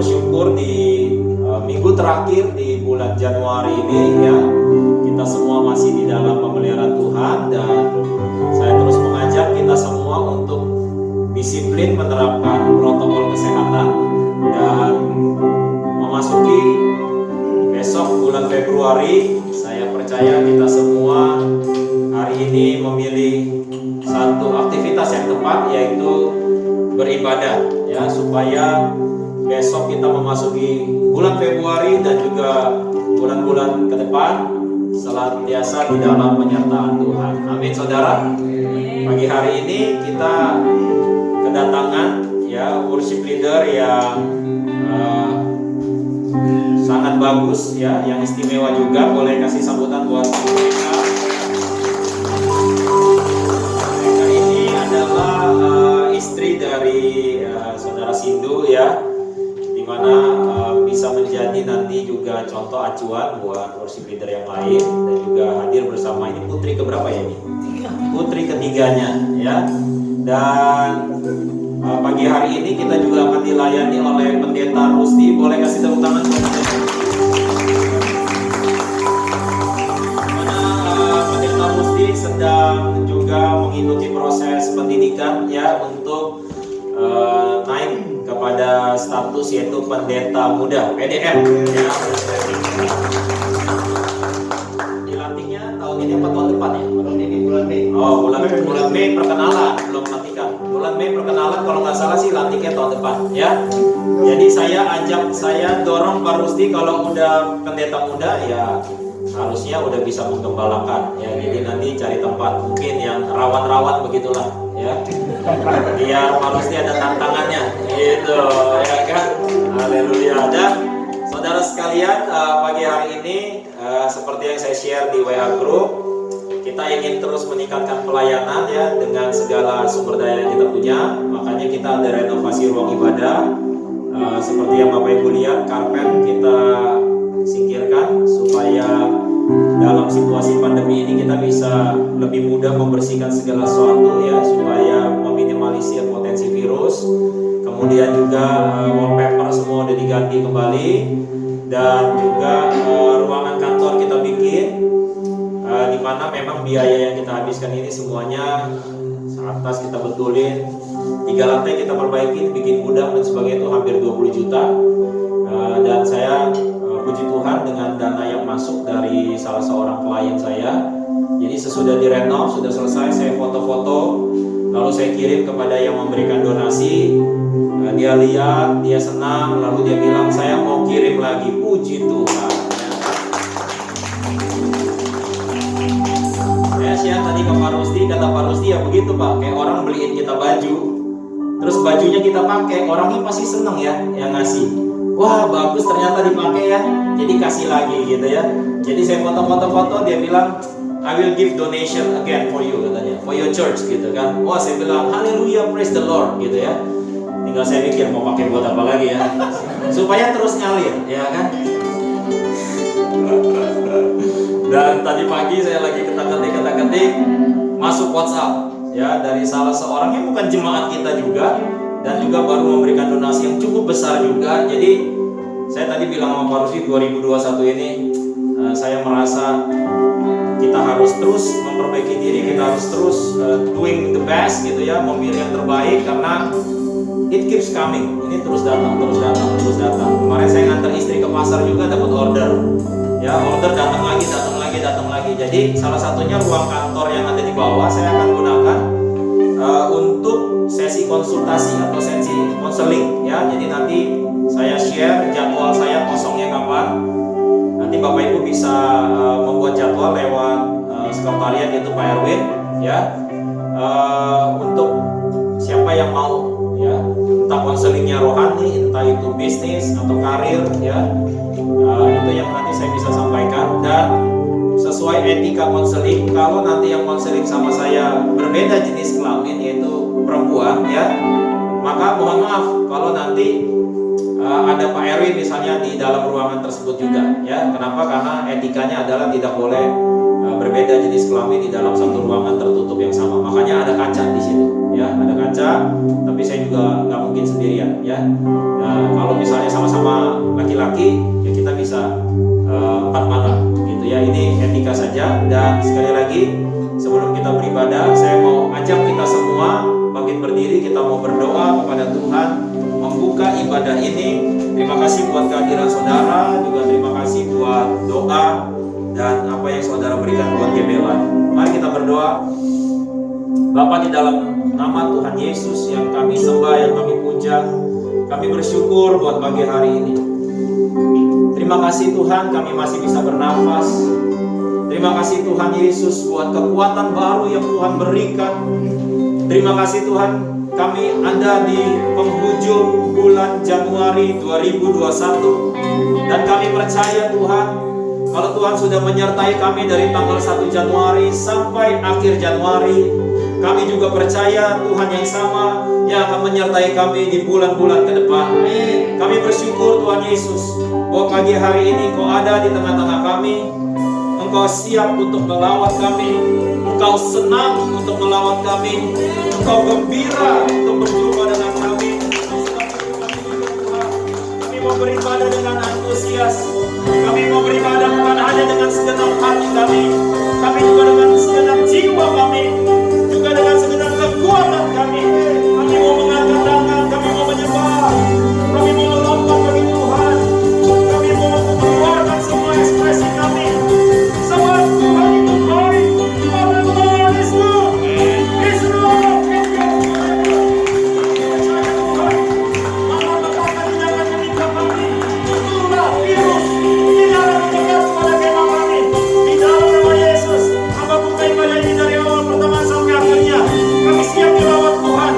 bersyukur di minggu terakhir di bulan Januari ini ya, kita semua masih di dalam pemeliharaan Tuhan, dan saya terus mengajak kita semua untuk disiplin menerapkan protokol kesehatan dan memasuki besok bulan Februari. Saya percaya kita semua hari ini memilih satu aktivitas yang tepat, yaitu beribadah ya, supaya besok kita memasuki bulan Februari dan juga bulan-bulan ke depan senantiasa di dalam penyertaan Tuhan. Amin, saudara. Pagi hari ini kita kedatangan ya worship leader yang sangat bagus ya, yang istimewa juga. Boleh kasih sambutan buat mereka. Mereka ini adalah istri dari saudara Sindu ya, dimana bisa menjadi nanti juga contoh acuan buat worship leader yang lain, dan juga hadir bersama. Ini putri keberapa ya ini? Putri ketiganya ya. Dan pagi hari ini kita juga akan dilayani oleh Pendeta Rusdi. Boleh kasih tepuk tangan buat Pendeta. Mana Pendeta Rusdi sedang juga mengikuti proses pendidikan ya, untuk naik kepada status yaitu pendeta muda PDM ya. Dilantiknya tahun ini apa tahun depan ya? Tahun ini bulan Mei. Oh, bulan Mei perkenalan, belum pelantikan. Bulan Mei perkenalan, kalau nggak salah sih lantiknya tahun depan ya. Jadi saya dorong Pak Rusdi, kalau udah pendeta muda ya harusnya udah bisa menggembalakan ya. Jadi nanti cari tempat mungkin yang rawan-rawan begitulah ya, biar Pak Rusdi ada tantangannya gitu ya kan. Haleluya. Dan saudara sekalian, pagi hari ini seperti yang saya share di WA Group, kita ingin terus meningkatkan pelayanan ya dengan segala sumber daya yang kita punya. Makanya kita ada renovasi ruang ibadah, seperti yang Bapak Ibu lihat, karpet kita singkirkan supaya dalam situasi pandemi ini kita bisa lebih mudah membersihkan segala sesuatu ya, supaya meminimalisir potensi virus. Kemudian juga wallpaper semua udah diganti kembali, dan juga ruangan kantor kita bikin, di mana memang biaya yang kita habiskan ini semuanya atas kita betulin. 3 lantai kita perbaiki, bikin gudang dan sebagainya, itu hampir 20 juta. Dan saya puji Tuhan dengan dana yang masuk dari salah seorang klien saya. Jadi sesudah direnov, sudah selesai, saya foto-foto, lalu saya kirim kepada yang memberikan donasi. Dia lihat, dia senang, lalu dia bilang saya mau kirim lagi. Puji Tuhan. Saya share tadi ke Pak Rusdi, kata Pak Rusdi ya begitu Pak, kayak orang beliin kita baju, terus bajunya kita pakai, orangnya pasti seneng ya yang ngasih. Wah bagus ternyata dipakai ya, jadi kasih lagi gitu ya. Jadi saya foto-foto, dia bilang I will give donation again for you, katanya, for your church gitu kan. Wah saya bilang haleluya, praise the Lord gitu ya. Tinggal saya pikir mau pakai buat apa lagi ya, supaya terus ngalir ya kan. Dan tadi pagi saya lagi ketik masuk WhatsApp ya dari salah seorang yang bukan jemaat kita juga, dan juga baru memberikan donasi yang cukup besar juga. Jadi saya tadi bilang sama Pak Rusdi, 2021 ini saya merasa kita harus terus memperbaiki diri, kita harus terus doing the best gitu ya, memilih yang terbaik, karena it keeps coming. Ini terus datang. Kemarin saya nganter istri ke pasar juga, dapat order ya, order datang lagi. Jadi salah satunya ruang kantor yang ada di bawah saya akan gunakan untuk sesi konsultasi atau sesi konseling ya. Jadi nanti saya share jadwal saya kosongnya kapan. Nanti Bapak Ibu bisa membuat jadwal lewat sekretariat, itu Pak Erwin ya, untuk siapa yang mau ya, entah konselingnya rohani, entah itu bisnis atau karir ya, itu yang nanti saya bisa sampaikan. Dan sesuai etika konseling, kalau nanti yang konseling sama saya berbeda jenis kelamin, yaitu perempuan ya, maka mohon maaf kalau nanti ada Pak Erwin misalnya di dalam ruangan tersebut juga, ya. Kenapa? Karena etikanya adalah tidak boleh berbeda jenis kelamin di dalam satu ruangan tertutup yang sama. Makanya ada kaca di situ, ya. Ada kaca, tapi saya juga nggak mungkin sendirian, ya. Nah, kalau misalnya sama-sama laki-laki, ya kita bisa 4 mata, gitu ya. Ini etika saja. Dan sekali lagi, sebelum kita beribadah, saya mau ajak kita semua bangkit berdiri. Kita mau berdoa kepada Tuhan, membuka ibadah ini. Terima kasih buat kehadiran saudara, juga terima kasih buat doa dan apa yang saudara berikan buat Gebelan. Mari kita berdoa. Bapa, di dalam nama Tuhan Yesus yang kami sembah, yang kami puja, kami bersyukur buat pagi hari ini. Terima kasih Tuhan, kami masih bisa bernafas. Terima kasih Tuhan Yesus buat kekuatan baru yang Tuhan berikan. Terima kasih Tuhan, kami ada di penghujung bulan Januari 2021. Dan kami percaya Tuhan, kalau Tuhan sudah menyertai kami dari tanggal 1 Januari sampai akhir Januari, kami juga percaya Tuhan yang sama yang akan menyertai kami di bulan-bulan ke depan. Kami bersyukur Tuhan Yesus, bahwa pagi hari ini Engkau ada di tengah-tengah kami. Engkau siap untuk melawat kami. Engkau senang untuk melawat kami. Engkau gembira untuk berjumpa dengan kami. Kami mau beribadah dengan antusias. Kami mau beribadah bukan hanya dengan segenap hati kami, tapi juga dengan segenap jiwa kami, juga dengan segenap kekuatan kami. Kami mau mengangkat tangan, kami mau menyembah, kami mau melompat bagi Tuhan, kami mau mengeluarkan semua ekspresi kami. Sebab Tuhan itu baik, Tuhan itu Lord is good, is Lord. Percaya Tuhan, malapetaka tidak akan menimpa kami, itulah virus tidak akan mendekat kepada kemah kami. Di dalam nama Yesus, hamba buka ibadah ini dari awal pertama sampai akhirnya. Kami siap melawat Tuhan.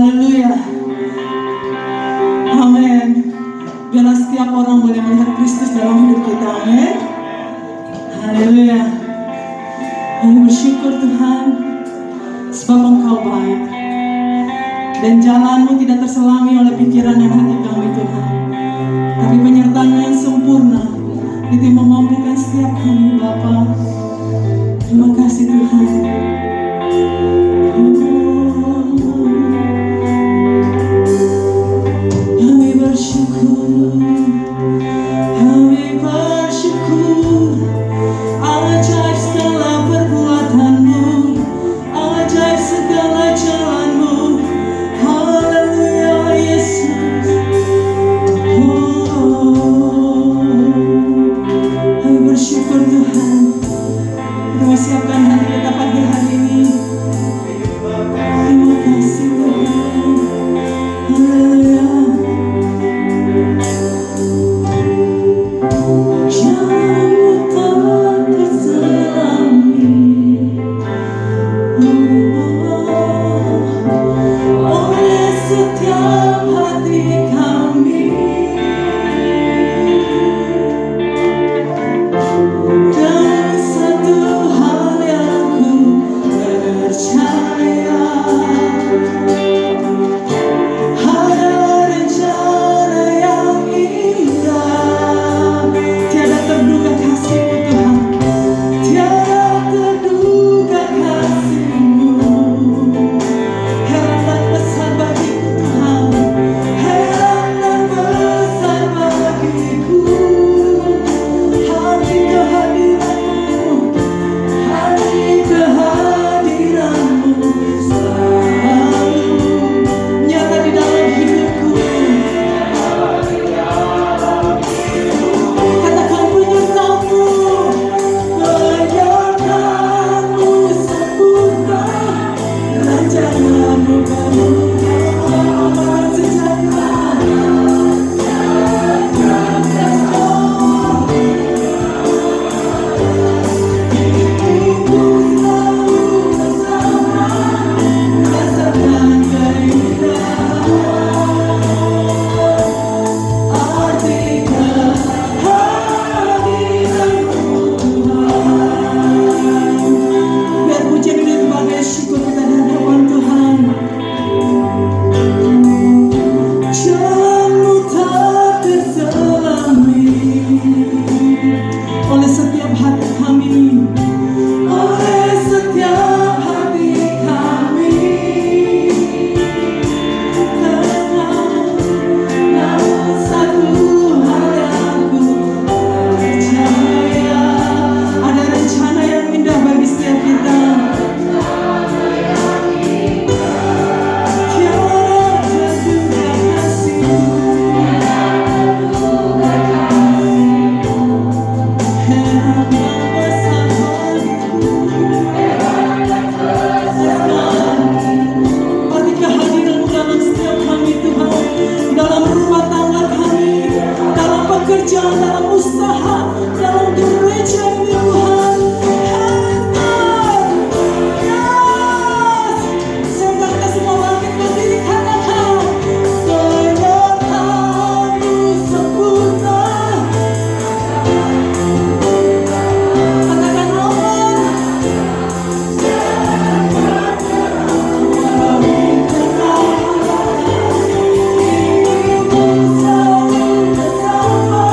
Haleluya. Amin. Biarlah setiap orang boleh melihat Kristus dalam hidup kita. Amin. Haleluya. Kami bersyukur Tuhan sebab Engkau baik dan jalanmu tidak terselangi oleh pikiran dan hati kami Tuhan, tapi penyertaan yang sempurna itu memampukan setiap kami Bapa. Terima kasih Tuhan. Kami bersyukur, kami bersyukur. Ajaib segala perbuatanmu, ajaib segala jalanmu. Haleluya Yesus. Kami bersyukur Tuhan. Kita siapkan hati kita pagi hari ini. Terima kasih Tuhan. Haleluya. Jalanmu tak terselami oleh setiap hati kami. Dan satu hal yang ku percaya, ada rencana yang indah. Tiada terduga kasih-Mu Tuhan, tiada terduga kasih-Mu. Heran dan besar bagiku Tuhan, heran dan besar bagiku. Hati kehadiran-Mu, hati kehadiran-Mu selalu nyata di dalam hidupku. Katakan penyertaan-Mu, penyertaan-Mu sempurna, rancangan-Mu baru aman sejahtera. Hidupku selalu bersama, rasakan keindahan arti kehadiran-Mu Tuhan. Biar pujian ini sebagai syukur kita di hadapan Tuhan. Jalan-Mu tak terselami oleh setiap hati kami, oleh setiap hati kami. Namun satu hal yang ku percaya, ada rencana yang indah bagi setiap kita. Tiada terduga kasih-Mu, heran dan besar bagiku. Arti kehadiran-Mu dalam setiap kami Tuhan, dalam rumah tangga kami, dalam pekerjaan, dalam usaha, dalam gereja ini Tuhan. Yes. Sehingga kita semua bangkit berdiri, katakan penyertaan-Mu sempurna. Katakan aman. Hidupku selalu bersama,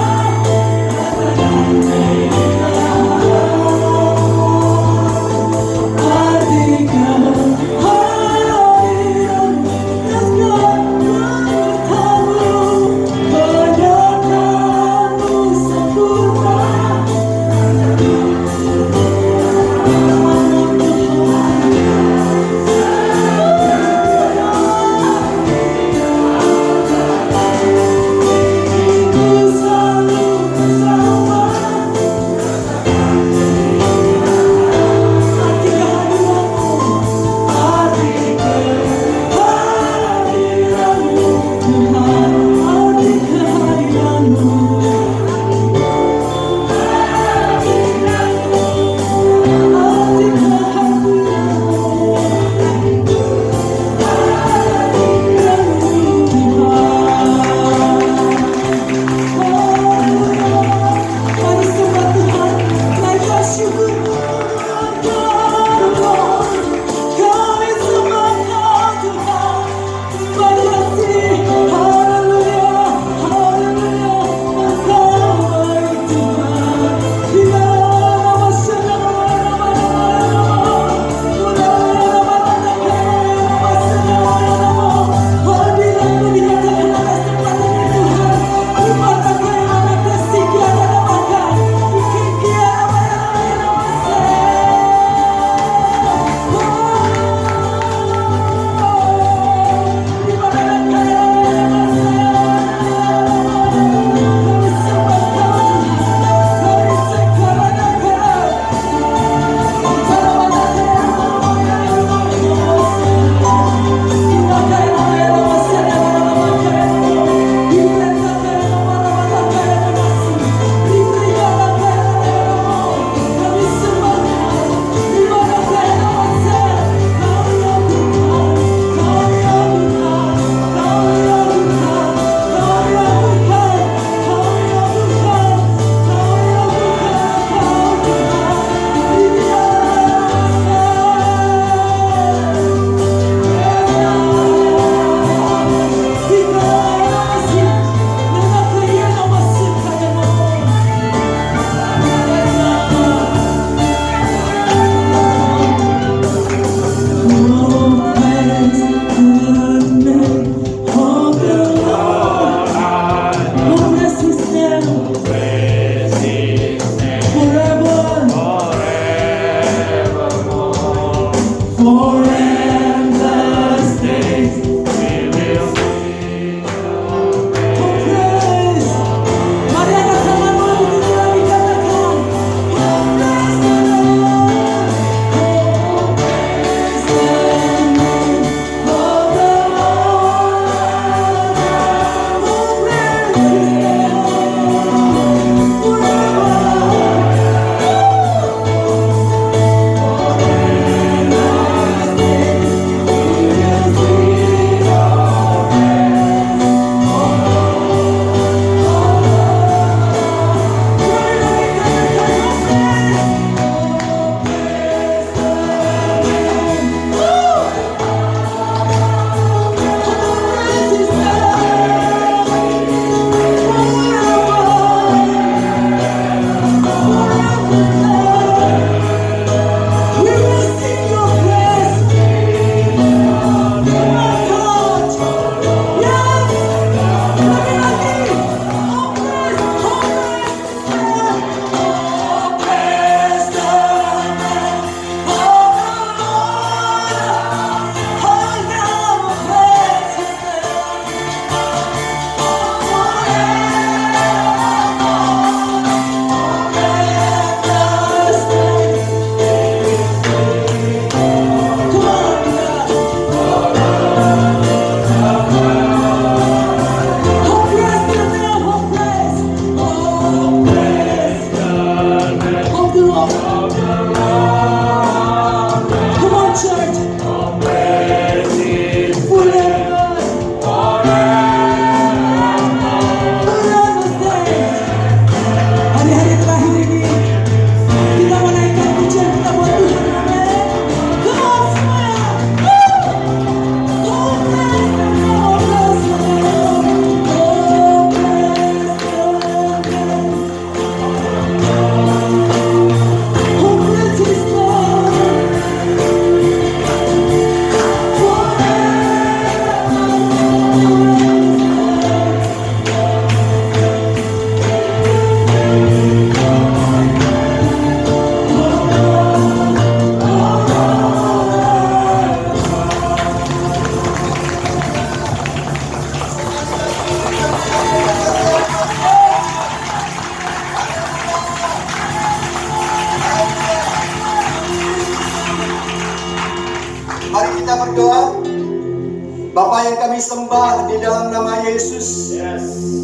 kami sembah di dalam nama Yesus.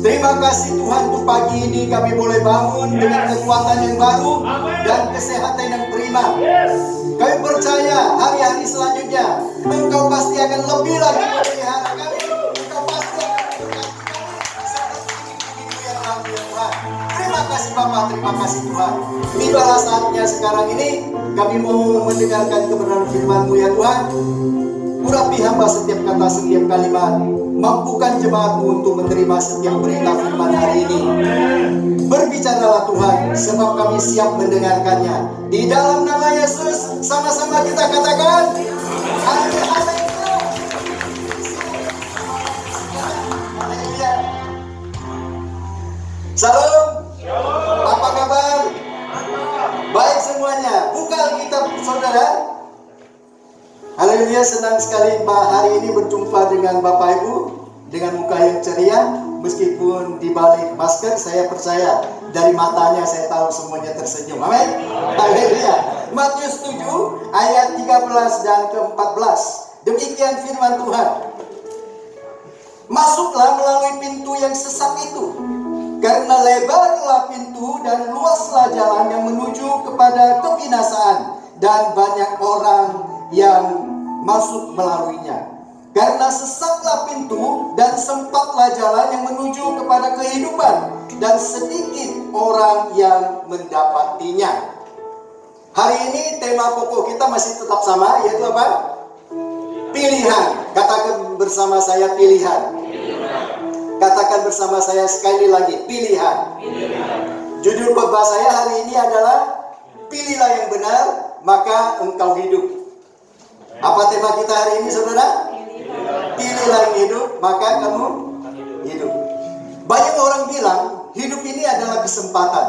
Terima kasih Tuhan untuk pagi ini kami boleh bangun dengan kekuatan yang baru dan kesehatan yang prima. Kami percaya hari-hari selanjutnya Engkau pasti akan lebih lagi memelihara kami. Engkau pasti akan memberkati kami seperti itu yang kami Tuhan. Terima kasih Bapa, terima kasih Tuhan. Tibalah saatnya sekarang ini kami mau mendengarkan kebenaran firman-Mu ya Tuhan. Urapi hamba setiap kata, setiap kalimat. Mampukan jemaat-Mu untuk menerima setiap berita firman hari ini. Berbicaralah Tuhan, sebab kami siap mendengarkannya. Di dalam nama Yesus, sama-sama kita katakan, haleluya. Salam. Apa kabar? Baik semuanya. Buka Alkitab saudara. Haleluya, senang sekali hari ini berjumpa dengan Bapak Ibu dengan muka yang ceria. Meskipun di balik masker, saya percaya dari matanya saya tahu semuanya tersenyum. Amin. Haleluya. Matius 7 ayat 13 dan ke-14. Demikian firman Tuhan. Masuklah melalui pintu yang sesak itu, karena lebarlah pintu dan luaslah jalan yang menuju kepada kebinasaan, dan banyak orang yang masuk melaluinya. Karena sesaklah pintu dan sempatlah jalan yang menuju kepada kehidupan, dan sedikit orang yang mendapatinya. Hari ini tema pokok kita masih tetap sama, yaitu apa? Pilihan. Katakan bersama saya, pilihan. Katakan bersama saya sekali lagi, pilihan. Judul khotbah saya hari ini adalah pilihlah yang benar, maka engkau hidup. Apa tema kita hari ini saudara? Pilihlah yang hidup, maka kamu hidup. Banyak orang bilang hidup ini adalah kesempatan,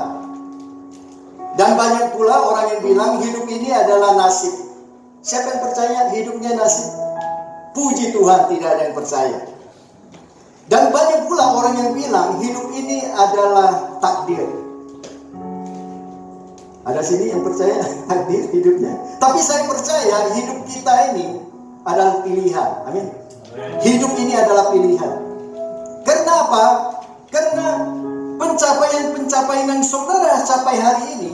dan banyak pula orang yang bilang hidup ini adalah nasib. Siapa yang percaya hidupnya nasib? Puji Tuhan, tidak ada yang percaya. Dan banyak pula orang yang bilang hidup ini adalah takdir. Ada sini yang percaya takdir hidupnya. Tapi saya percaya hidup kita ini adalah pilihan. Amin. Hidup ini adalah pilihan. Karena apa? Karena pencapaian-pencapaian yang saudara capai hari ini,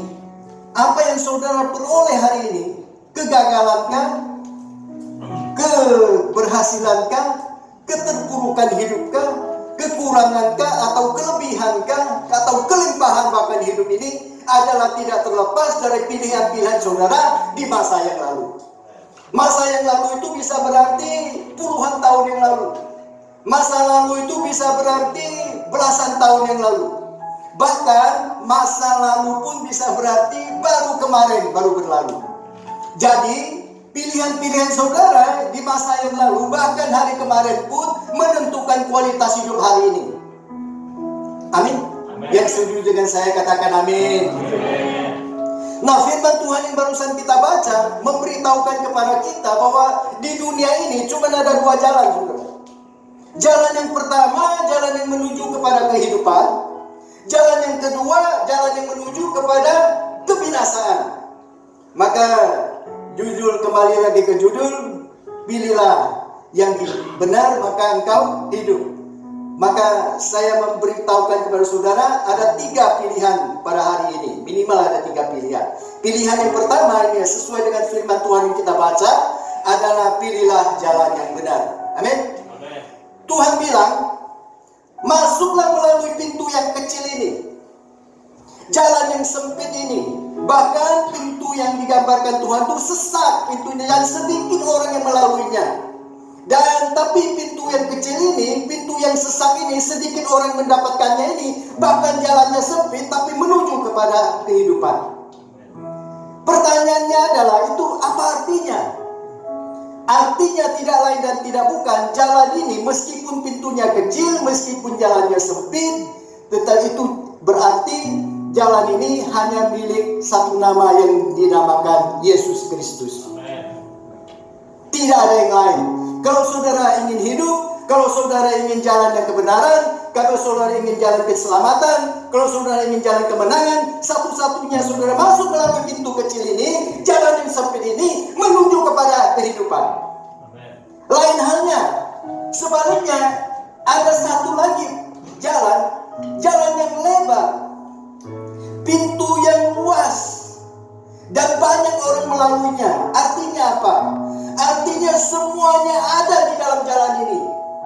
apa yang saudara peroleh hari ini, kegagalankah, keberhasilankah, keterpurukan hidupkah, kekurangankah, atau kelebihankah, atau kelimpahan bahkan hidup ini adalah tidak terlepas dari pilihan-pilihan saudara di masa yang lalu. Masa yang lalu itu bisa berarti puluhan tahun yang lalu. Masa lalu itu bisa berarti belasan tahun yang lalu. Bahkan masa lalu pun bisa berarti baru kemarin, baru berlalu. Jadi pilihan-pilihan saudara di masa yang lalu, bahkan hari kemarin pun menentukan kualitas hidup hari ini. Amin. Yang setuju dengan saya katakan amin. Nah, firman Tuhan yang barusan kita baca memberitahukan kepada kita bahwa di dunia ini cuma ada dua jalan, saudara. Jalan yang pertama, jalan yang menuju kepada kehidupan. Jalan yang kedua, jalan yang menuju kepada kebinasaan. Maka judul, kembali lagi ke judul, pilihlah yang benar maka engkau hidup. Maka saya memberitahukan kepada saudara ada 3 pilihan pada hari ini. Minimal ada 3 pilihan. Pilihan yang pertama ini sesuai dengan firman Tuhan yang kita baca adalah pilihlah jalan yang benar. Amin. Tuhan bilang, masuklah melalui pintu yang kecil ini, jalan yang sempit ini. Bahkan pintu yang digambarkan Tuhan itu sesak pintunya, dan sedikit orang yang melaluinya. Dan tapi pintu yang kecil ini, pintu yang sesak ini, sedikit orang mendapatkannya ini. Bahkan jalannya sempit tapi menuju kepada kehidupan. Pertanyaannya adalah, itu apa artinya? Artinya tidak lain dan tidak bukan, jalan ini meskipun pintunya kecil, meskipun jalannya sempit, tetapi itu berarti jalan ini hanya milik satu nama yang dinamakan Yesus Kristus. Tidak ada yang lain. Kalau saudara ingin hidup, kalau saudara ingin jalan yang kebenaran, kalau saudara ingin jalan keselamatan, kalau saudara ingin jalan kemenangan, satu-satunya saudara masuk melalui pintu kecil ini, jalan yang sempit ini, menuju kepada kehidupan. Lain halnya, Sebaliknya, ada satu lagi jalan yang lebar, pintu yang luas, dan banyak orang melaluinya. Artinya apa? Artinya semuanya ada di dalam jalan ini.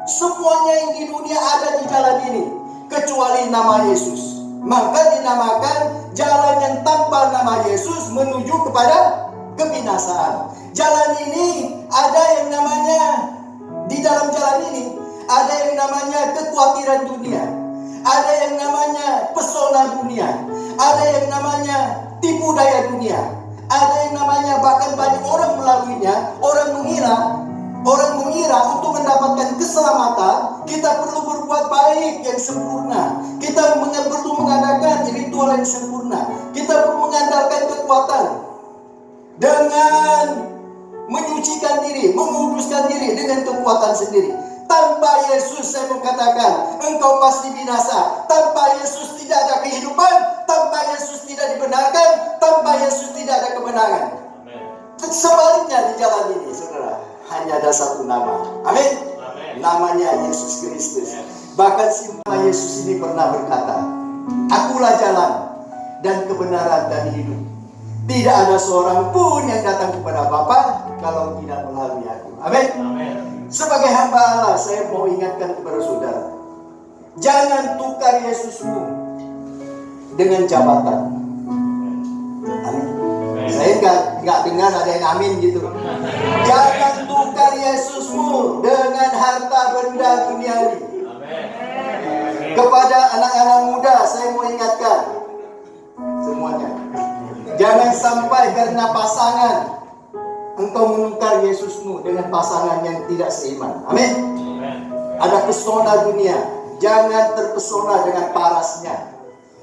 Semuanya yang di dunia ada di jalan ini, kecuali nama Yesus. Maka dinamakan jalan yang tanpa nama Yesus menuju kepada kebinasaan. Jalan ini ada yang namanya, di dalam jalan ini ada yang namanya kekhawatiran dunia, ada yang namanya pesona dunia, ada yang namanya tipu daya dunia, ada yang namanya bahkan banyak orang melaluinya. Orang mengira untuk mendapatkan keselamatan kita perlu berbuat baik yang sempurna, kita perlu mengadakan ritual yang sempurna, kita perlu mengandalkan kekuatan dengan menyucikan diri, menguduskan diri dengan kekuatan sendiri. Tanpa Yesus, saya mau katakan, engkau pasti binasa. Tanpa Yesus tidak ada kehidupan, tanpa Yesus tidak dibenarkan, tanpa Yesus tidak ada kemenangan. Sebaliknya di jalan ini, saudara, hanya ada satu nama. Amin. Namanya Yesus Kristus. Bahkan si Yesus ini pernah berkata, akulah jalan dan kebenaran dan hidup. Tidak ada seorang pun yang datang kepada Bapa kalau tidak melalui aku. Amin. Sebagai hamba Allah, saya mau ingatkan kepada saudara, jangan tukar Yesusmu dengan jabatan. Amin. Saya nggak dengar ada yang amin gitu. Jangan tukar Yesusmu dengan harta benda duniawi. Kepada anak-anak muda, saya mau ingatkan semuanya, jangan sampai karena pasangan engkau menukar Yesusmu dengan pasangan yang tidak seiman. Amin. Ada pesona dunia, jangan terpesona dengan parasnya.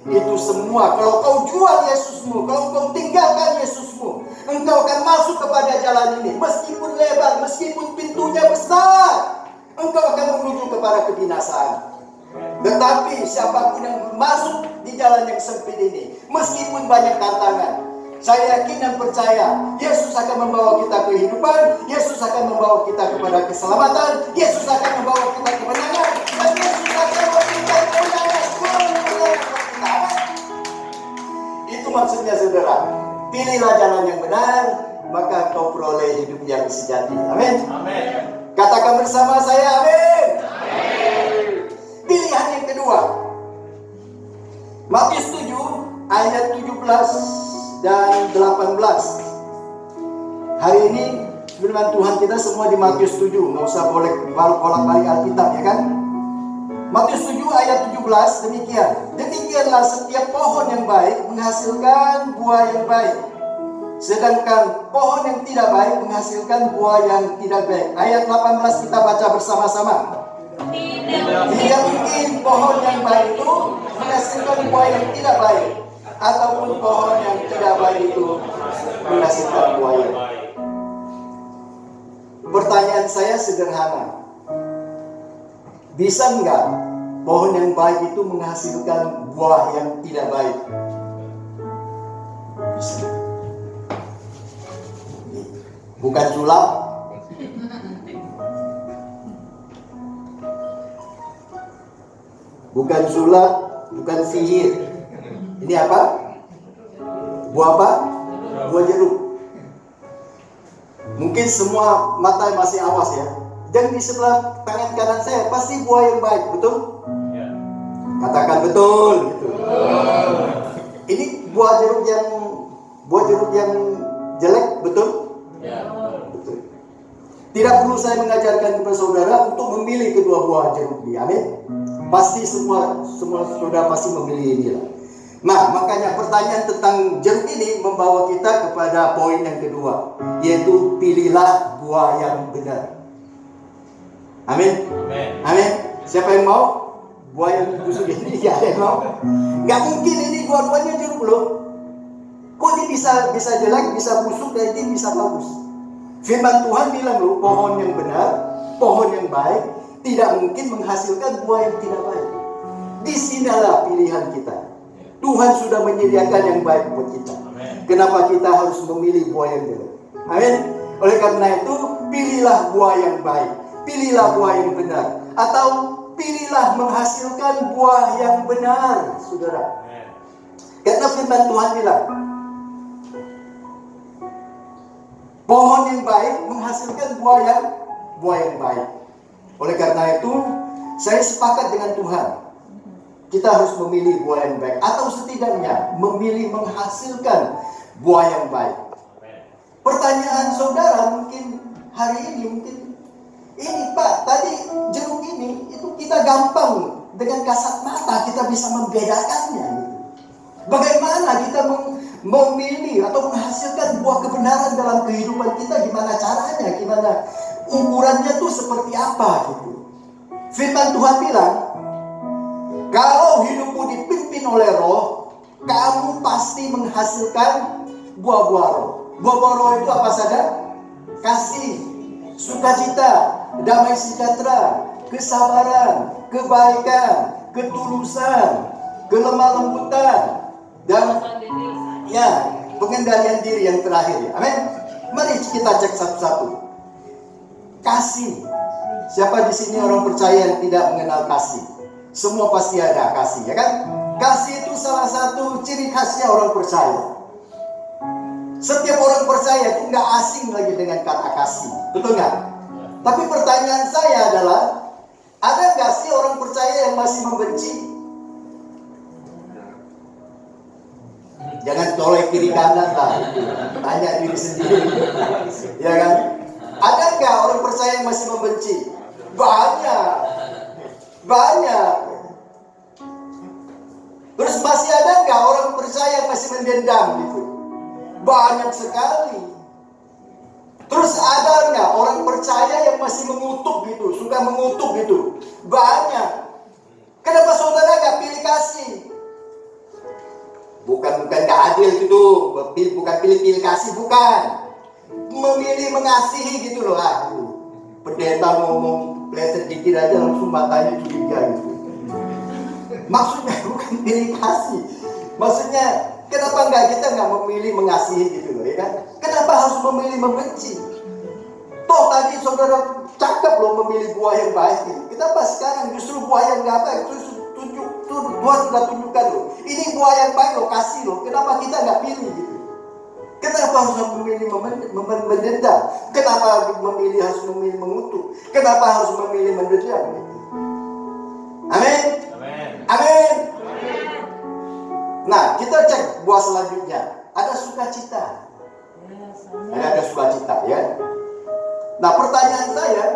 Itu semua, kalau kau jual Yesusmu, kalau kau tinggalkan Yesusmu, engkau akan masuk kepada jalan ini. Meskipun lebar, meskipun pintunya besar, engkau akan menuju kepada kebinasaan. Tetapi siapapun yang masuk di jalan yang sempit ini, meskipun banyak tantangan, saya yakin dan percaya Yesus akan membawa kita kehidupan, Yesus akan membawa kita kepada keselamatan, Yesus akan membawa kita kemenangan, dan Yesus akan memberikan kemenangan kepada kita. Itu maksudnya saudara, pilihlah jalan yang benar, maka kau peroleh hidup yang sejati. Amin. Katakan bersama saya, amin. Pilihan yang kedua, Matius 7 ayat 17 dan 18. Hari ini firman Tuhan kita semua di Matius 7, nggak usah bolak-balik Alkitab, ya kan? Matius 7 ayat 17 demikian. Demikianlah setiap pohon yang baik menghasilkan buah yang baik, sedangkan pohon yang tidak baik menghasilkan buah yang tidak baik. Ayat 18 kita baca bersama-sama. Tidak mungkin pohon yang baik itu menghasilkan buah yang tidak baik, ataupun pohon yang tidak baik itu menghasilkan buah yang baik. Pertanyaan saya sederhana, bisa enggak pohon yang baik itu menghasilkan buah yang tidak baik? Bisa. Bukan sulap. Bukan sulap, bukan sihir. Ini apa? Buah apa? Buah jeruk. Mungkin semua mata masih awas ya. Dan di sebelah tangan kanan saya pasti buah yang baik, betul? Katakan betul gitu. Ini buah jeruk yang jelek, betul? Betul. Tidak perlu saya mengajarkan kepada saudara untuk memilih kedua buah jeruk ini. Amin. Pasti semua saudara pasti memilih ini lah. Nah, makanya pertanyaan tentang jeruk ini membawa kita kepada poin yang kedua, yaitu pilihlah buah yang benar. Amin. Amin. Siapa yang mau buah yang busuk ini? Ya, ada yang mau? Gak mungkin ini buah-buahnya jeruk loh. Kok ini bisa jelek, bisa busuk, dan ini bisa bagus? Firman Tuhan bilang loh, pohon yang benar, pohon yang baik tidak mungkin menghasilkan buah yang tidak baik. Disinilah pilihan kita. Tuhan sudah menyediakan yang baik buat kita. Kenapa kita harus memilih buah yang jelek? Amin. Oleh karena itu, pilihlah buah yang baik. pilihlah buah yang benar. Atau pilihlah menghasilkan buah yang benar, saudara. Karena firman Tuhan bilang, pohon yang baik menghasilkan buah yang baik. Oleh karena itu, saya sepakat dengan Tuhan. Kita harus memilih buah yang baik, atau setidaknya memilih menghasilkan buah yang baik. Pertanyaan saudara mungkin hari ini, ini Pak, tadi jeruk ini itu kita gampang dengan kasat mata kita bisa membedakannya. Bagaimana kita memilih atau menghasilkan buah kebenaran dalam kehidupan kita? Gimana caranya? Gimana ukurannya tuh seperti apa gitu? Firman Tuhan bilang, kalau hidupmu dipimpin oleh Roh, kamu pasti menghasilkan buah-buah Roh. Buah-buah Roh itu apa saja? Kasih, sukacita, damai sejahtera, kesabaran, kebaikan, ketulusan, kelemah lembutan, dan pengendalian diri yang terakhir. Amin. Mari kita cek satu-satu. Kasih. Siapa di sini orang percaya yang tidak mengenal kasih? Semua pasti ada kasih, ya kan? Kasih itu salah satu ciri khasnya orang percaya. Setiap orang percaya itu nggak asing lagi dengan kata kasih, betul nggak? Tapi pertanyaan saya adalah, ada nggak sih orang percaya yang masih membenci? Jangan toleh kiri kanan lah, tanya diri sendiri, ya kan? Ada nggak orang percaya yang masih membenci? Banyak. Terus masih ada nggak orang percaya yang masih mendendam gitu? Banyak sekali. Terus ada nggak orang percaya yang masih mengutuk gitu, suka mengutuk gitu? Banyak. Kenapa saudara nggak pilih kasih? Bukan nggak adil gitu, bukan pilih kasih, bukan. Memilih mengasihi gitu loh. Pendeta ngomong pleset dikit aja langsung matanya curiga gitu. Maksudnya bukan pilih kasih. Maksudnya kenapa kita nggak memilih mengasihi gitu loh, ya kan? Kenapa harus memilih membenci? Toh tadi saudara cakep loh memilih buah yang baik. Kenapa sekarang justru buah yang nggak baik? Tuhan sudah tunjukkan loh. Ini buah yang baik loh, kasih loh. Kenapa kita nggak pilih gitu? Kenapa harus memilih mendendam? Kenapa harus memilih mengutuk? Kenapa harus memilih mendendam? Amin. Amin. Nah, kita cek buah selanjutnya. Ada sukacita. Ada sukacita, ya. Nah, pertanyaan saya,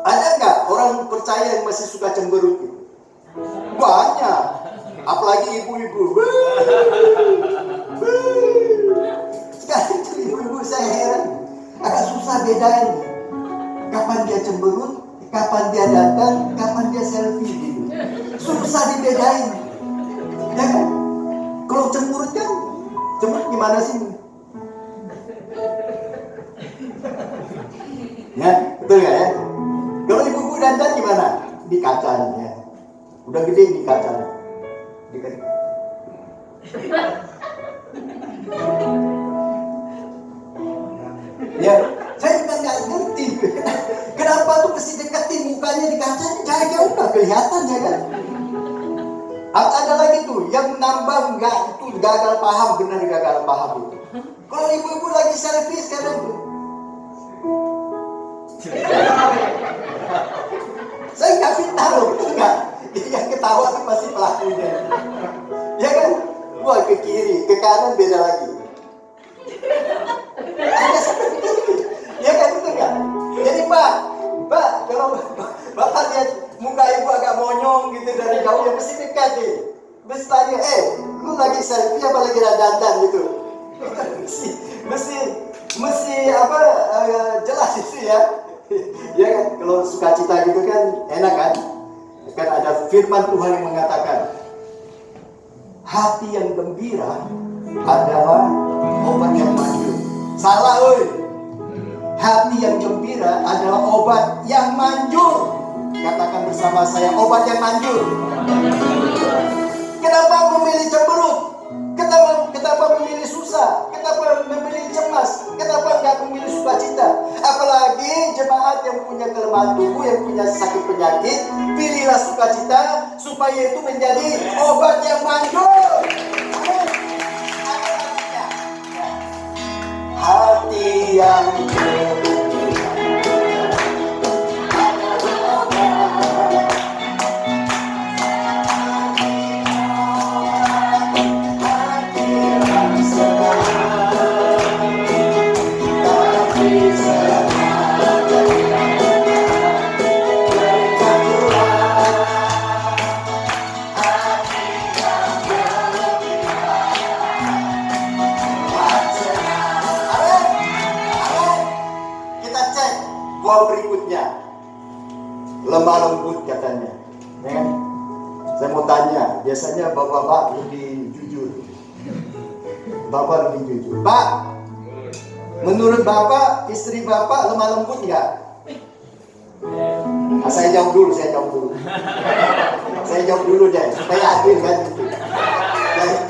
ada nggak orang percaya yang masih suka cemberut? Banyak. Apalagi ibu-ibu. Sekarang itu ibu-ibu saya heran. Agak susah bedain. Kapan dia cemberut, kapan dia datang, kapan dia selfie gitu. Susah dibedain. Ya kan? Kalau cemberut kan, cemberut gimana sih? Ya, betul nggak ya? Kalau ibu dandan gimana? Di kacanya. Udah gede di kacanya. Ya, saya juga nggak ngerti. Kenapa tuh mesti deketin mukanya di kaca? Jauh-jauh nggak kelihatan, ya kan? Ada lagi tuh yang nambah nggak itu gagal paham, benar gagal paham itu. Kalau ibu-ibu lagi selfie sekarang tuh, saya nggak fitnah loh, betul nggak? Yang ketawa tuh pasti pelakunya, ya kan? Wah, ke kiri, ke kanan beda lagi. Ada seperti itu, ya kan, betul nggak? Jadi Pak, kalau Bapak lihat muka ibu agak monyong gitu dari jauh, ya mesti dekat deh. Mesti tanya, lu lagi selfie apa lagi dandan gitu? Mesti jelas itu ya. Ya kan, kalau sukacita gitu kan enak kan? Kan ada firman Tuhan yang mengatakan, hati yang gembira adalah obat yang manjur. Salah, oi. Hati yang gembira adalah obat yang manjur. Katakan bersama saya, obat yang manjur. Kenapa memilih cemberut? Kenapa memilih susah? Kenapa kenapa memilih cemas? Kenapa nggak memilih sukacita? Apalagi jemaat yang punya kelemahan tubuh, yang punya sakit penyakit, pilihlah sukacita supaya itu menjadi obat yang manjur. Hati yang berikutnya, lemah lembut katanya. Ya kan? Saya mau tanya, biasanya bapak-bapak lebih jujur. Bapak lebih jujur. Pak, menurut bapak, istri bapak lemah lembut nggak? Nah, saya jawab dulu. Saya jawab dulu deh, supaya adil kan gitu.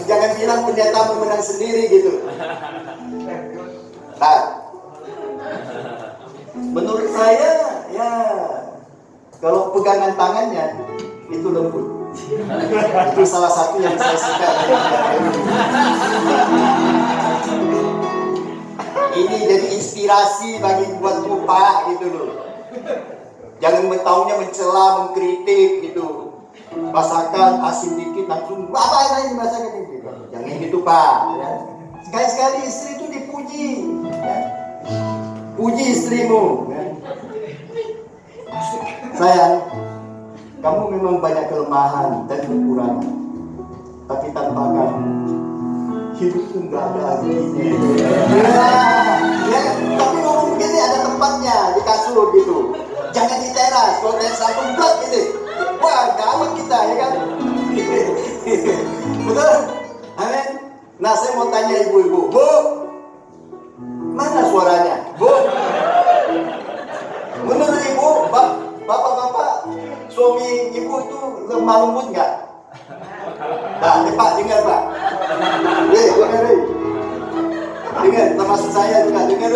Jangan bilang pendeta menang sendiri gitu. Nah, menurut saya, ya kalau pegangan tangannya itu lembut. Itu salah satu yang saya suka. Ini jadi inspirasi bagi buatku Pak gitu loh. Jangan taunya mencela, mengkritik gitu. Masakan asin dikit langsung apa ini masakan gitu. Jangan gitu Pak. Ya. Sekali-sekali istri itu dipuji. Ya. Puji istrimu. Ya. Sayang, kamu memang banyak kelemahan dan kekurangan, tapi tanpa kamu hidupku nggak ada artinya. Ya, tapi ngomong begini ada tempatnya di kasur gitu. Jangan di teras, kalau teras aku blok gitu. Wah, gawat kita ya kan. Betul? Amin. Nah, saya mau tanya ibu-ibu, Bu, mana suaranya? Bu, menurut ibu, bapak-bapak, suami ibu itu lemah lembut nggak? Nah, Pak, dengar Pak. Dengar. Dengar, termasuk saya juga, dengar.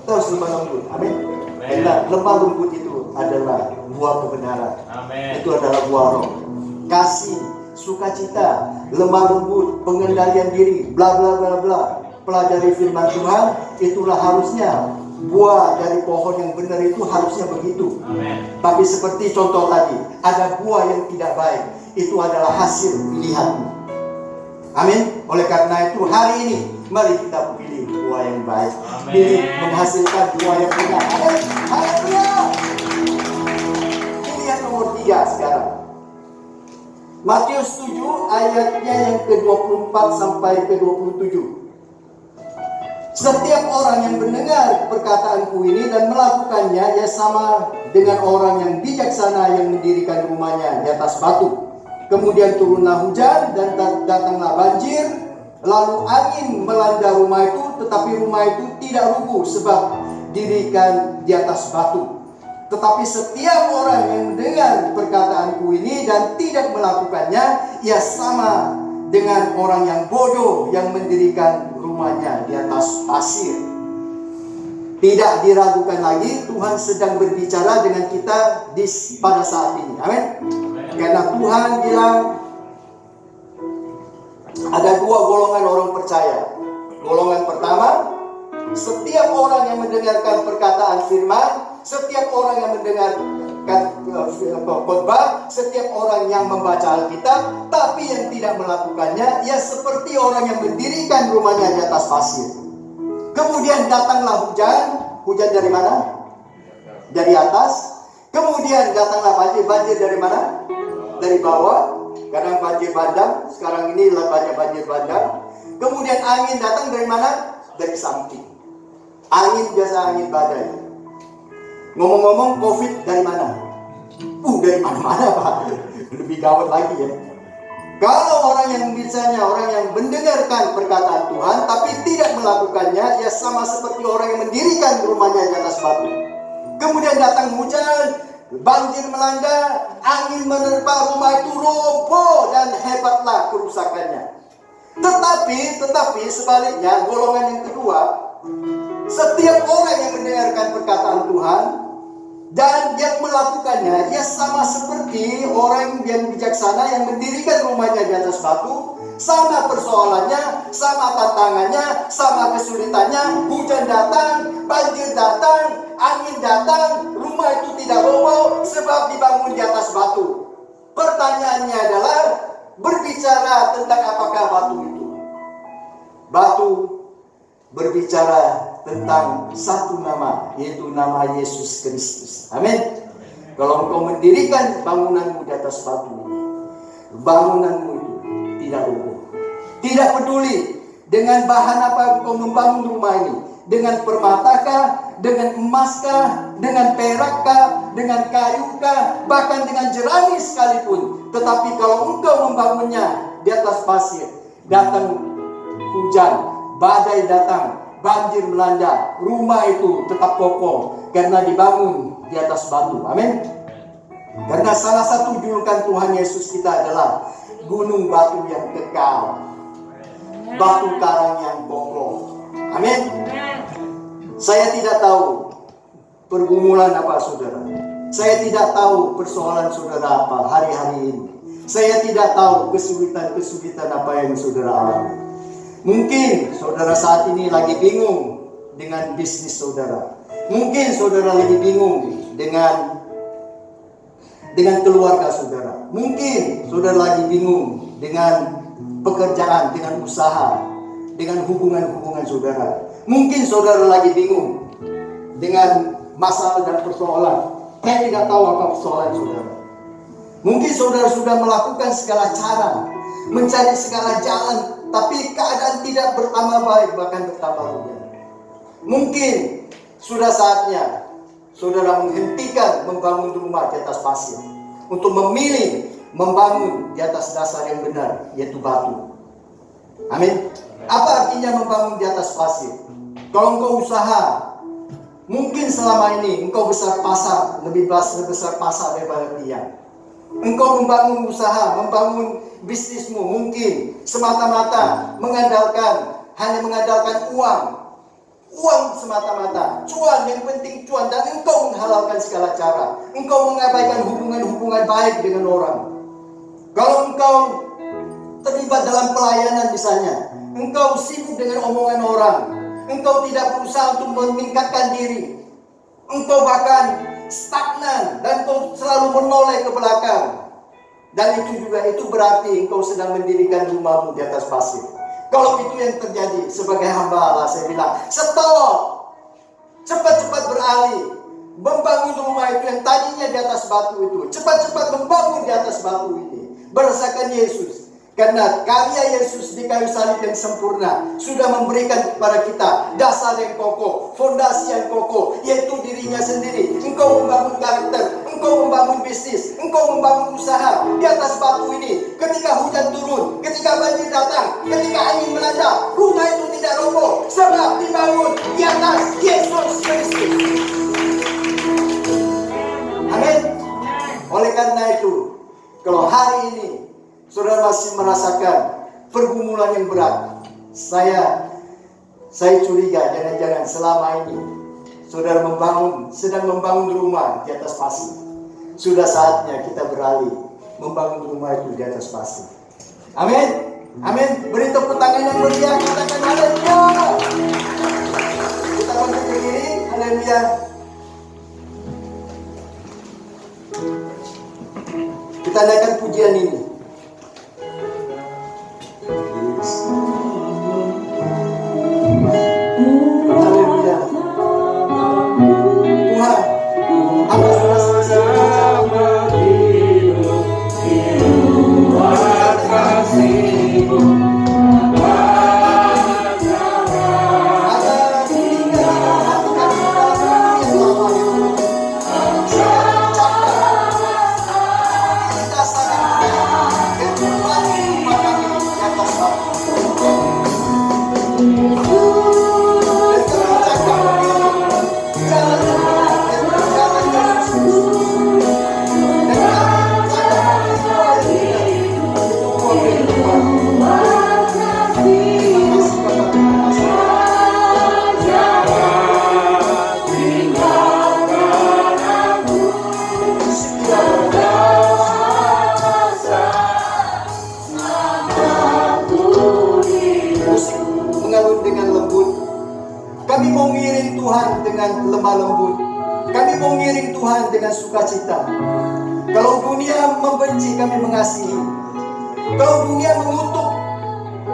Terus lemah lembut, amin. Karena lemah lembut itu adalah buah kebenaran. Amin. Itu adalah buah roh. Kasih, sukacita, lemah lembut, pengendalian diri, bla bla bla bla. Pelajari firman Tuhan, itulah harusnya buah dari pohon yang benar itu harusnya begitu. Amen. Tapi seperti contoh tadi, ada buah yang tidak baik, itu adalah hasil pilihanmu. Amin. Oleh karena itu hari ini mari kita pilih buah yang baik. Pilih menghasilkan buah yang benar. Amin. Haleluya. Pilihan nomor 3 sekarang. Matius 7 ayatnya yang ke-24 sampai ke-27. Setiap orang yang mendengar perkataanku ini dan melakukannya, ia sama dengan orang yang bijaksana yang mendirikan rumahnya di atas batu. Kemudian turunlah hujan dan datanglah banjir, lalu angin melanda rumah itu, tetapi rumah itu tidak rubuh sebab didirikan di atas batu. Tetapi setiap orang yang mendengar perkataanku ini dan tidak melakukannya, ia sama dengan orang yang bodoh yang mendirikan rumahnya di atas pasir. Tidak diragukan lagi, Tuhan sedang berbicara dengan kita pada saat ini. Amin. Karena Tuhan bilang ada 2 golongan orang percaya. Golongan pertama, setiap orang yang mendengarkan perkataan firman, setiap orang yang mendengarkan khotbah, setiap orang yang membaca Alkitab tapi yang tidak melakukannya, ia seperti orang yang mendirikan rumahnya di atas pasir. Kemudian datanglah hujan dari mana? Dari atas. Kemudian datanglah banjir. Banjir dari mana? Dari bawah. Kadang banjir bandang, sekarang ini banyak banjir bandang. Kemudian angin datang dari mana? Dari samping. Angin biasa angin badai. Ngomong-ngomong, COVID dari mana? Dari mana-mana Pak. Lebih gawat lagi ya. Kalau orang yang misalnya orang yang mendengarkan perkataan Tuhan tapi tidak melakukannya, ya sama seperti orang yang mendirikan rumahnya di atas batu. Kemudian datang hujan, banjir melanda, angin menerpa, rumah itu roboh dan hebatlah kerusakannya. Tetapi sebaliknya, golongan yang kedua, setiap orang yang mendengarkan perkataan Tuhan dan yang melakukannya, ia sama seperti orang yang bijaksana yang mendirikan rumahnya di atas batu. Sama persoalannya, sama tantangannya, sama kesulitannya. Hujan datang, banjir datang, angin datang, rumah itu tidak roboh sebab dibangun di atas batu. Pertanyaannya adalah, berbicara tentang apakah batu itu? Batu berbicara tentang satu nama, yaitu nama Yesus Kristus. Amin. Kalau engkau mendirikan bangunanmu di atas batu ini, bangunanmu itu tidak roboh. Tidak peduli dengan bahan apa engkau membangun rumah ini, dengan permatakah, dengan emaskah, dengan perakkah, dengan kayukah, bahkan dengan jerami sekalipun. Tetapi kalau engkau membangunnya di atas pasir, datang hujan, badai datang, banjir melanda, rumah itu tetap kokoh karena dibangun di atas batu. Amin. Karena salah satu julukan Tuhan Yesus kita adalah gunung batu yang kekal, batu karang yang kokoh. Amin. Saya tidak tahu pergumulan apa saudara. Saya tidak tahu persoalan saudara apa hari-hari ini. Saya tidak tahu kesulitan-kesulitan apa yang saudara alami. Mungkin saudara saat ini lagi bingung dengan bisnis saudara. Mungkin saudara lagi bingung dengan keluarga saudara. Mungkin saudara lagi bingung dengan pekerjaan, dengan usaha, dengan hubungan-hubungan saudara. Mungkin saudara lagi bingung dengan masalah dan persoalan. Saya tidak tahu apa persoalan saudara. Mungkin saudara sudah melakukan segala cara, mencari segala jalan, tapi keadaan tidak bertambah baik, bahkan bertambah rugi. Mungkin sudah saatnya saudara menghentikan membangun rumah di atas pasir, untuk memilih membangun di atas dasar yang benar, yaitu batu. Amin. Apa artinya membangun di atas pasir? Kalau engkau usaha, mungkin selama ini engkau besar pasar, lebih besar pasar daripada tiang. Engkau membangun usaha, membangun bisnismu, mungkin semata-mata hanya mengandalkan uang semata-mata, cuan, yang penting cuan, dan engkau menghalalkan segala cara. Engkau mengabaikan hubungan-hubungan baik dengan orang. Kalau engkau terlibat dalam pelayanan misalnya, engkau sibuk dengan omongan orang, engkau tidak berusaha untuk meningkatkan diri, engkau bahkan stagnan dan engkau selalu menoleh ke belakang. Dan itu berarti engkau sedang mendirikan rumahmu di atas pasir. Kalau itu yang terjadi, sebagai hamba Allah saya bilang, stop, cepat-cepat beralih, membangun rumah itu yang tadinya di atas batu itu, cepat-cepat membangun di atas batu ini, berdasarkan Yesus. Karena karya Yesus di kayu salib yang sempurna sudah memberikan kepada kita dasar yang kokoh, fondasi yang kokoh, yaitu dirinya sendiri. Engkau membangun karakter, engkau membangun bisnis, engkau membangun usaha di atas batu ini. Ketika hujan turun, ketika banjir datang, ketika angin melanda, rumah itu tidak roboh sebab dibangun di atas Yesus Kristus. Amin. Oleh karena itu, kalau hari ini saudara masih merasakan pergumulan yang berat, saya curiga jangan-jangan selama ini saudara sedang membangun rumah di atas pasir. Sudah saatnya kita beralih membangun rumah itu di atas pasir. Amin. Amin. Beri tepuk tangan yang meriah, katakan haleluya. Kita bangkit berdiri, haleluya. Kita naikkan pujian ini. Haleluya. Tuhan, aku sudah selesai mengucapkan dengan lemah lembut. Kami mau ngiring Tuhan dengan sukacita. Kalau dunia membenci, kami mengasihi. Kalau dunia mengutuk,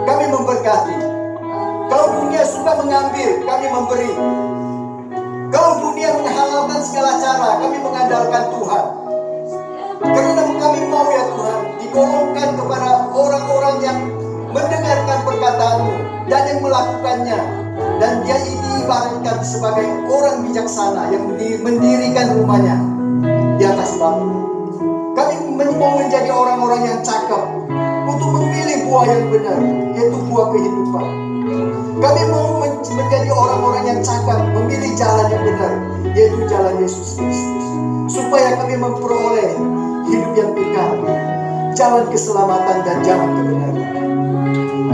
kami memberkati. Kalau dunia suka mengambil, kami memberi. Kalau dunia menghalalkan segala cara, kami mengandalkan Tuhan. Karena kami mau ya Tuhan, digolongkan kepada orang-orang yang mendengarkan perkataan-Mu dan yang melakukannya. Dan dia diibaratkan sebagai orang bijaksana yang mendirikan rumahnya di atas batu. Kami mau menjadi orang-orang yang cakap untuk memilih buah yang benar, yaitu buah kehidupan. Kami mau menjadi orang-orang yang cakap, memilih jalan yang benar, yaitu jalan Yesus Kristus. Supaya kami memperoleh hidup yang kekal, jalan keselamatan dan jalan kebenaran.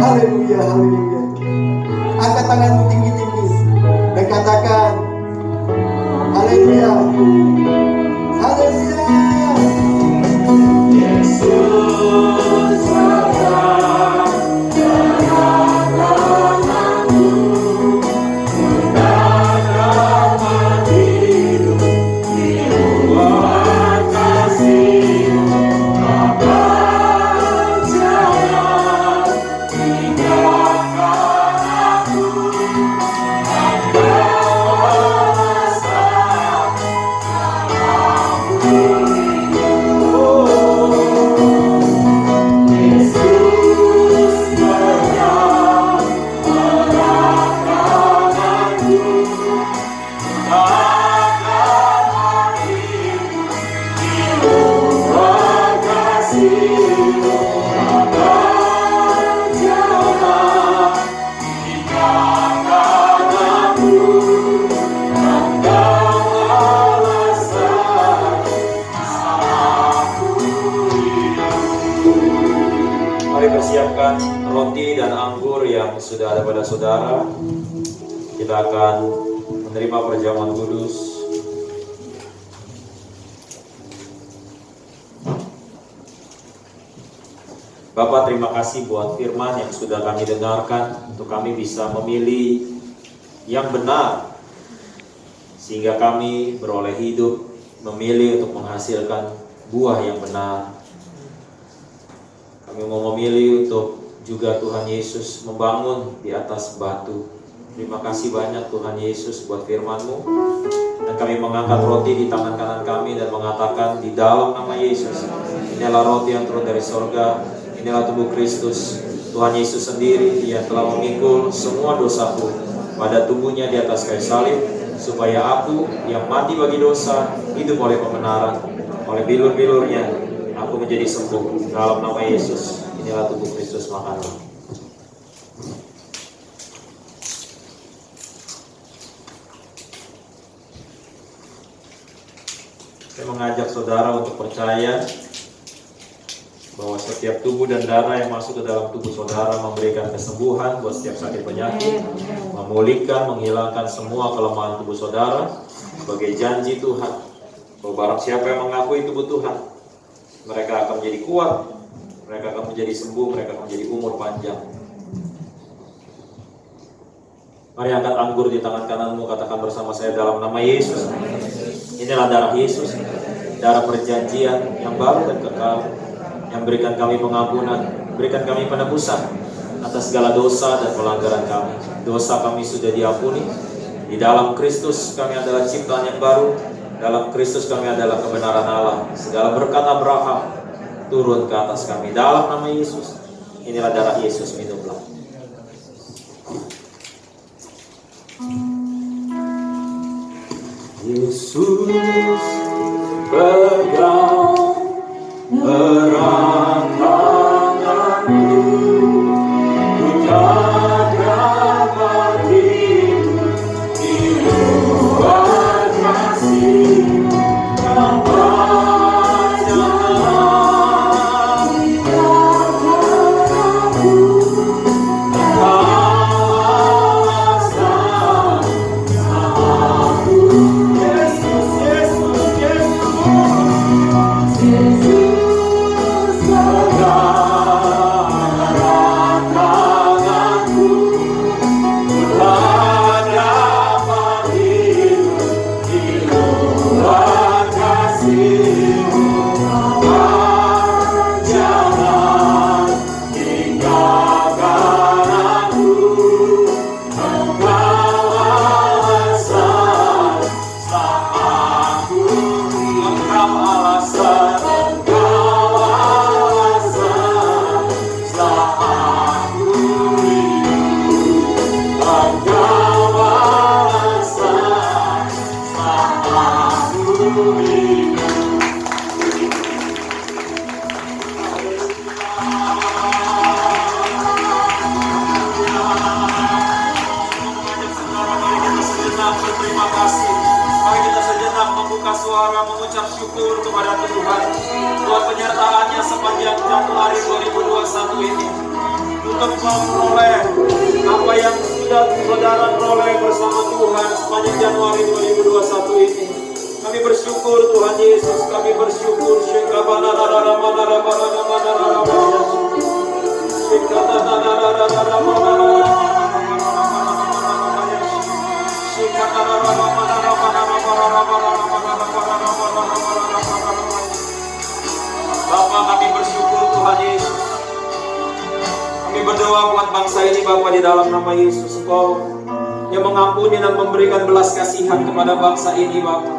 Haleluya, haleluya. Angkat tanganmu tinggi-tinggi dan katakan, haleluya, haleluya. Yesus Allah, terang-teranganmu, menerangkan hidup, hidup kasih-Mu, akan jalan tinggalkan aku, Mari persiapkan roti dan anggur yang sudah ada pada saudara. Kita akan menerima perjamuan kudus. Bapak, terima kasih buat firman yang sudah kami dengarkan, untuk kami bisa memilih yang benar, sehingga kami beroleh hidup, memilih untuk menghasilkan buah yang benar. Kami mau memilih untuk juga Tuhan Yesus membangun di atas batu. Terima kasih banyak Tuhan Yesus buat firman-Mu. Dan kami mengangkat roti di tangan kanan kami dan mengatakan di dalam nama Yesus, inilah roti yang turun dari sorga, inilah tubuh Kristus. Tuhan Yesus sendiri yang telah memikul semua dosaku pada tubuhnya di atas kayu salib, supaya aku yang mati bagi dosa hidup oleh pembenaran. Oleh bilur-bilurnya aku menjadi sembuh. Dalam nama Yesus, inilah tubuh Kristus, makanlah. Saya mengajak saudara untuk percaya bahwa setiap tubuh dan darah yang masuk ke dalam tubuh saudara memberikan kesembuhan buat setiap sakit penyakit, memulihkan, menghilangkan semua kelemahan tubuh saudara sebagai janji Tuhan. Bahwa barang siapa yang mengakui tubuh Tuhan, mereka akan menjadi kuat, mereka akan menjadi sembuh, mereka akan menjadi umur panjang. Mari angkat anggur di tangan kananmu, katakan bersama saya dalam nama Yesus. Inilah darah Yesus, darah perjanjian yang baru dan kekal, yang berikan kami pengampunan, berikan kami penebusan atas segala dosa dan pelanggaran kami. Dosa kami sudah diampuni. Di dalam Kristus kami adalah ciptaan yang baru. Dalam Kristus kami adalah kebenaran Allah. Segala berkat Abraham turun ke atas kami. Dalam nama Yesus, inilah darah Yesus, minumlah. Yesus pegang erat tanganku, ku jaga hatiku di luar kasih. bersyukur kepada Tuhan buat penyertaannya sepanjang Januari 2021 ini untuk memperoleh apa yang sudah saudara peroleh bersama Tuhan sepanjang Januari 2021 ini. Kami bersyukur Tuhan Yesus, kami bersyukur. Bapa, kami bersyukur Tuhan Yesus. Kami berdoa buat bangsa ini Bapa, di dalam nama Yesus. Engkau yang mengampuni dan memberikan belas kasihan kepada bangsa ini Bapa.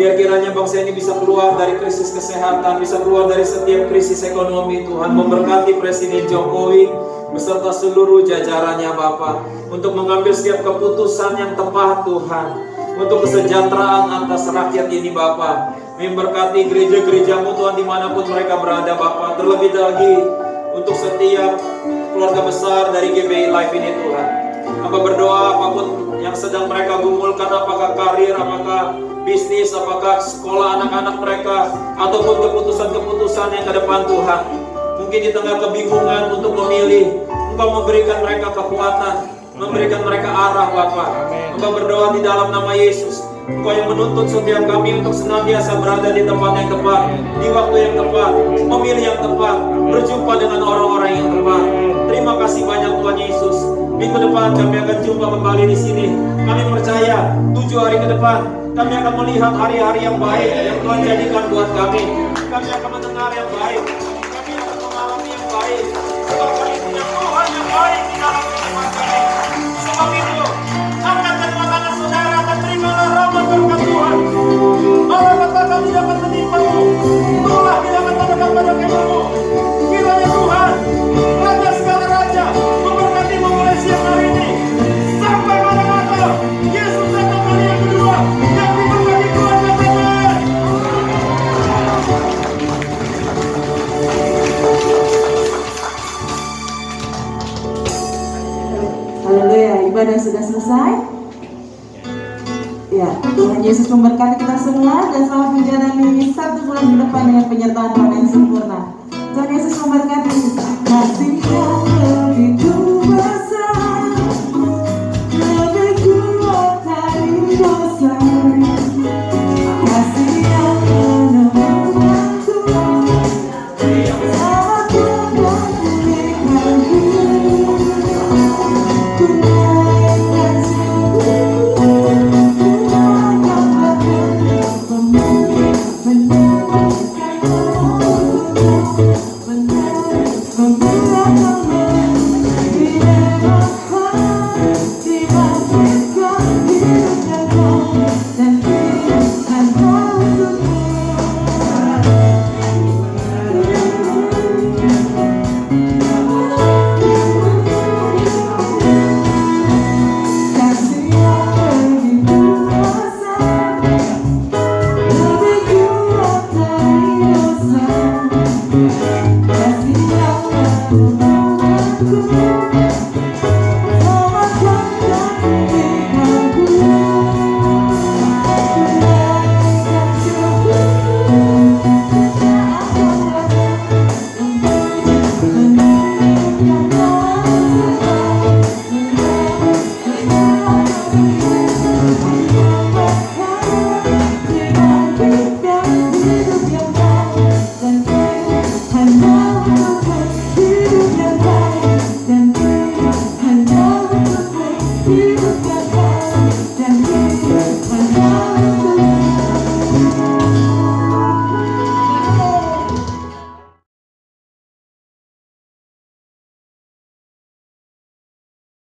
Biar kiranya bangsa ini bisa keluar dari krisis kesehatan, bisa keluar dari setiap krisis ekonomi. Tuhan memberkati Presiden Jokowi beserta seluruh jajarannya Bapa, untuk mengambil setiap keputusan yang tepat Tuhan, untuk kesejahteraan atas rakyat ini Bapa. Memberkati gereja-gerejamu Tuhan dimanapun mereka berada Bapa. Terlebih lagi untuk setiap keluarga besar dari GBI Life ini Tuhan. Hamba berdoa apapun yang sedang mereka gumulkan, apakah karir, apakah bisnis, apakah sekolah anak-anak mereka, ataupun keputusan-keputusan yang ke depan Tuhan. Mungkin di tengah kebingungan untuk memilih, Engkau memberikan mereka kekuatan, memberikan mereka arah Bapa. Engkau berdoa di dalam nama Yesus. Engkau yang menuntut setiap kami untuk senantiasa berada di tempat yang tepat, di waktu yang tepat, memilih yang tepat, berjumpa dengan orang-orang yang tepat. Terima kasih banyak Tuhan Yesus. Minggu depan kami akan jumpa kembali di sini. Kami percaya 7 hari ke depan kami akan melihat hari-hari yang baik yang Tuhan jadikan buat kami. Kami akan mendengar yang baik. Kami akan mengalami yang baik. Sebab kami punya Tuhan yang baik di dalam kehidupan kami. Sebab itu, angkat kedua tangan saudara dan terimalah rahmat berkat Tuhan. Allah katakan tidak akan menimpamu. Itulah tidak akan mendekat pada kehidupanmu. Kiranya Tuhan, Raja segala Raja, memberkati mulai siang hari ini sampai malam-malam. Yesus datang kali yang kedua. Haleluya, ibadah sudah selesai. Ya, Tuhan Yesus memberkati kita semua dan selamat menjalani 1 bulan ke depan dengan penyertaan Tuhan Yesus.